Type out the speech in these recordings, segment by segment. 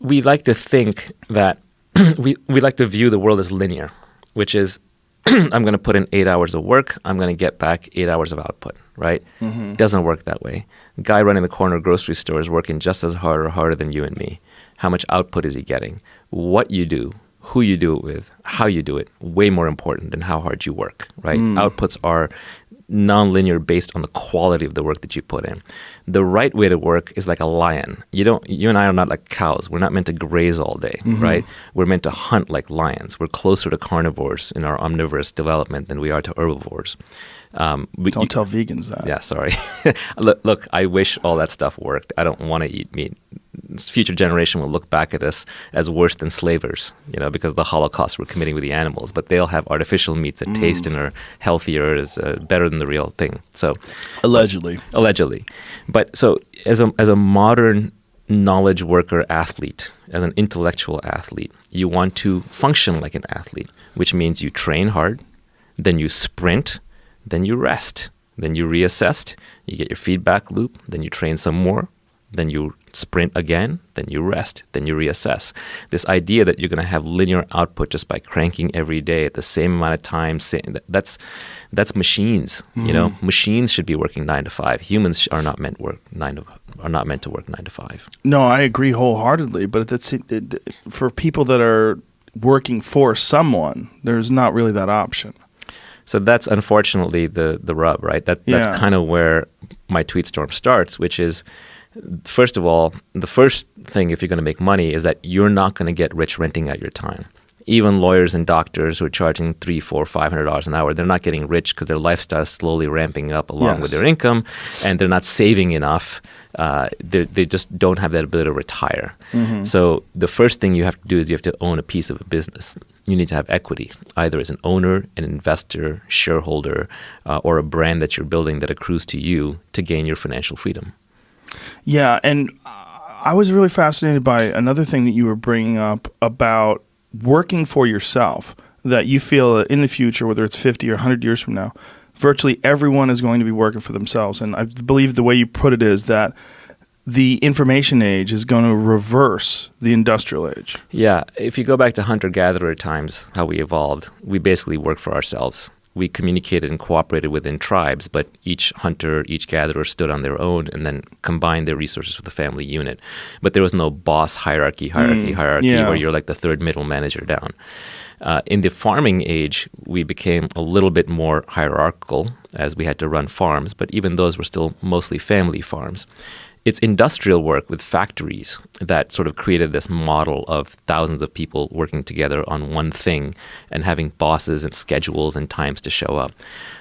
we like to think that we like to view the world as linear, which is I'm going to put in 8 hours of work. I'm going to get back 8 hours of output, right? Mm-hmm. Doesn't work that way. The guy running the corner grocery store is working just as hard or harder than you and me. How much output is he getting? What you do, who you do it with, how you do it, way more important than how hard you work, right? Outputs are nonlinear based on the quality of the work that you put in. The right way to work is like a lion. You and I are not like cows. We're not meant to graze all day, right? We're meant to hunt like lions. We're closer to carnivores in our omnivorous development than we are to herbivores. Don't tell vegans that. Yeah, sorry. Look, I wish all that stuff worked. I don't want to eat meat. Future generation will look back at us as worse than slavers, because of the Holocaust we're committing with the animals. But they'll have artificial meats that taste and are healthier, is better than the real thing. So, allegedly. But so as a modern knowledge worker athlete, as an intellectual athlete, you want to function like an athlete, which means you train hard, then you sprint, then you rest, then you reassess, you get your feedback loop, then you train some more, then you sprint again, then you rest, then you reassess. This idea that you're going to have linear output just by cranking every day at the same amount of time, that's machines. Machines should be working 9 to 5. Humans are not meant to work 9 to 5. No, I agree wholeheartedly. But for people that are working for someone, there's not really that option. So that's unfortunately the rub, right? That's kind of where my tweet storm starts, which is, first of all, the first thing if you're going to make money is that you're not going to get rich renting out your time. Even lawyers and doctors who are charging $300, $400, $500 an hour, they're not getting rich because their lifestyle is slowly ramping up along with their income, and they're not saving enough. They just don't have that ability to retire. So the first thing you have to do is you have to own a piece of a business. You need to have equity, either as an owner, an investor, shareholder, or a brand that you're building that accrues to you to gain your financial freedom. Yeah, and I was really fascinated by another thing that you were bringing up about working for yourself, that you feel that in the future, whether it's 50 or 100 years from now, virtually everyone is going to be working for themselves. And I believe the way you put it is that the information age is going to reverse the industrial age. Yeah, if you go back to hunter-gatherer times, how we evolved, we basically worked for ourselves. We communicated and cooperated within tribes, but each hunter, each gatherer stood on their own and then combined their resources with the family unit. But there was no boss hierarchy where you're like the third middle manager down. In the farming age, we became a little bit more hierarchical as we had to run farms, but even those were still mostly family farms. It's industrial work with factories that sort of created this model of thousands of people working together on one thing and having bosses and schedules and times to show up.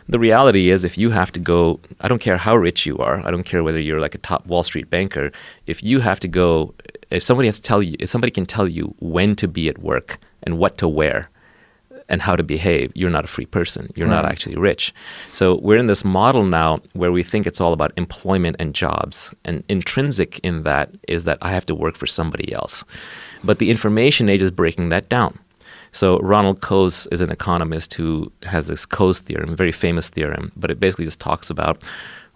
The reality is, if you have to go, I don't care how rich you are, I don't care whether you're like a top Wall Street banker, if you have to go, if somebody can tell you when to be at work and what to wear and how to behave, you're not a free person. You're not actually rich. So we're in this model now where we think it's all about employment and jobs. And intrinsic in that is that I have to work for somebody else. But the information age is breaking that down. So Ronald Coase is an economist who has this Coase theorem, a very famous theorem, but it basically just talks about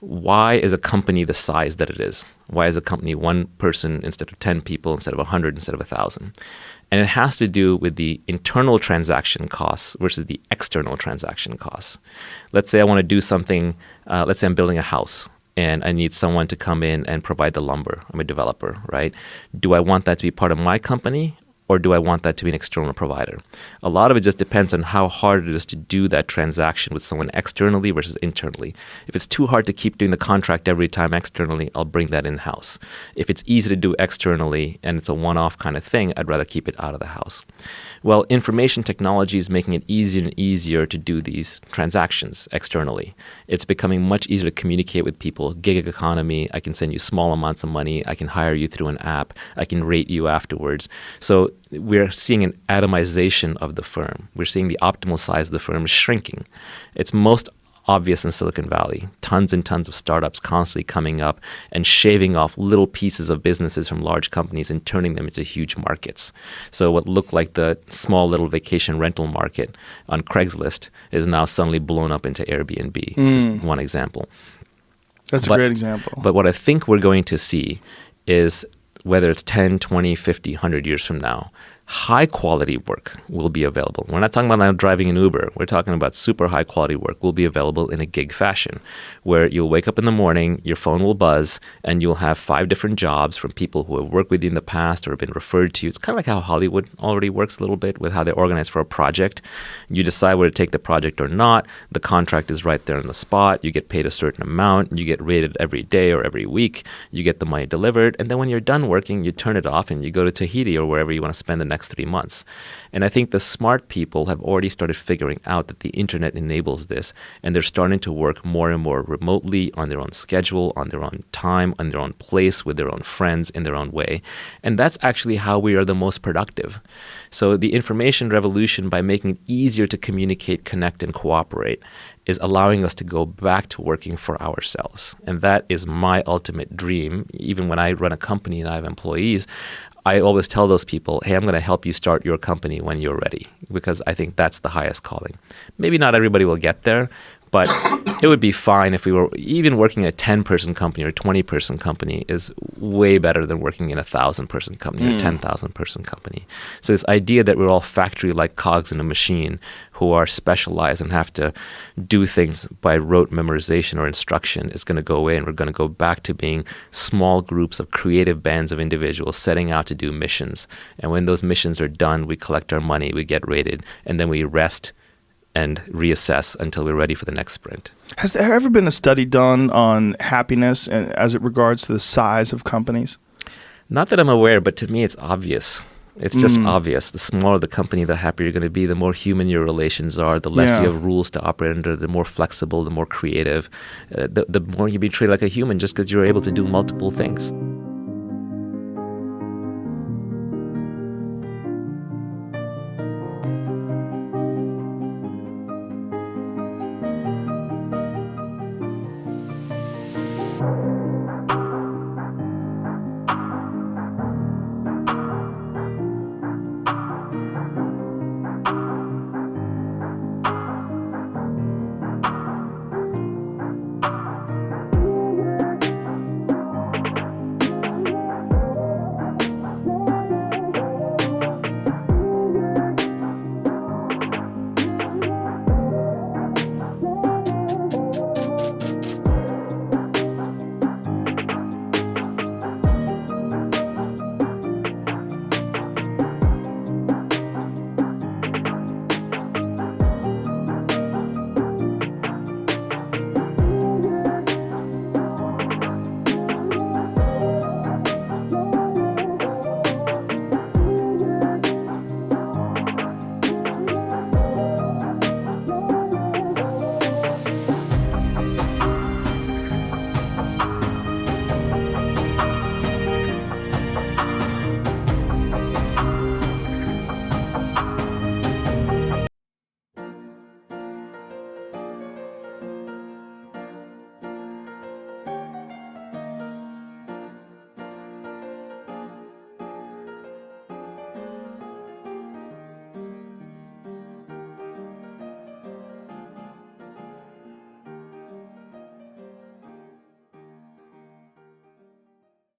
why is a company the size that it is? Why is a company one person instead of 10 people, instead of 100, instead of 1,000? And it has to do with the internal transaction costs versus the external transaction costs. Let's say I want to do something, let's say I'm building a house and I need someone to come in and provide the lumber. I'm a developer, right? Do I want that to be part of my company, or do I want that to be an external provider? A lot of it just depends on how hard it is to do that transaction with someone externally versus internally. If it's too hard to keep doing the contract every time externally, I'll bring that in-house. If it's easy to do externally and it's a one-off kind of thing, I'd rather keep it out of the house. Well, information technology is making it easier and easier to do these transactions externally. It's becoming much easier to communicate with people. Gig economy, I can send you small amounts of money. I can hire you through an app. I can rate you afterwards. So we're seeing an atomization of the firm. We're seeing the optimal size of the firm is shrinking. It's most obvious in Silicon Valley. Tons and tons of startups constantly coming up and shaving off little pieces of businesses from large companies and turning them into huge markets. So what looked like the small little vacation rental market on Craigslist is now suddenly blown up into Airbnb. It's just one example. That's a great example. But what I think we're going to see is whether it's 10, 20, 50, 100 years from now, high quality work will be available. We're not talking about now driving an Uber. We're talking about super high quality work will be available in a gig fashion, where you'll wake up in the morning, your phone will buzz, and you'll have 5 different jobs from people who have worked with you in the past or have been referred to you. It's kind of like how Hollywood already works a little bit with how they organize for a project. You decide whether to take the project or not. The contract is right there on the spot. You get paid a certain amount. You get rated every day or every week. You get the money delivered. And then when you're done working, you turn it off and you go to Tahiti or wherever you want to spend the next 3 months. And I think the smart people have already started figuring out that the internet enables this, and they're starting to work more and more remotely on their own schedule, on their own time, on their own place, with their own friends, in their own way. And that's actually how we are the most productive. So the information revolution, by making it easier to communicate, connect, and cooperate, is allowing us to go back to working for ourselves. And that is my ultimate dream. Even when I run a company and I have employees, I always tell those people, hey, I'm going to help you start your company when you're ready, because I think that's the highest calling. Maybe not everybody will get there, but it would be fine if we were even working a 10-person company or 20-person company is way better than working in a 1,000-person company or 10,000-person company. So this idea that we're all factory-like cogs in a machine who are specialized and have to do things by rote memorization or instruction is going to go away, and we're going to go back to being small groups of creative bands of individuals setting out to do missions. And when those missions are done, we collect our money, we get rated, and then we rest and reassess until we're ready for the next sprint. Has there ever been a study done on happiness as it regards to the size of companies? Not that I'm aware, but to me it's obvious. It's just obvious. The smaller the company, the happier you're going to be, the more human your relations are, the less you have rules to operate under, the more flexible, the more creative, the more you be treated like a human just because you're able to do multiple things.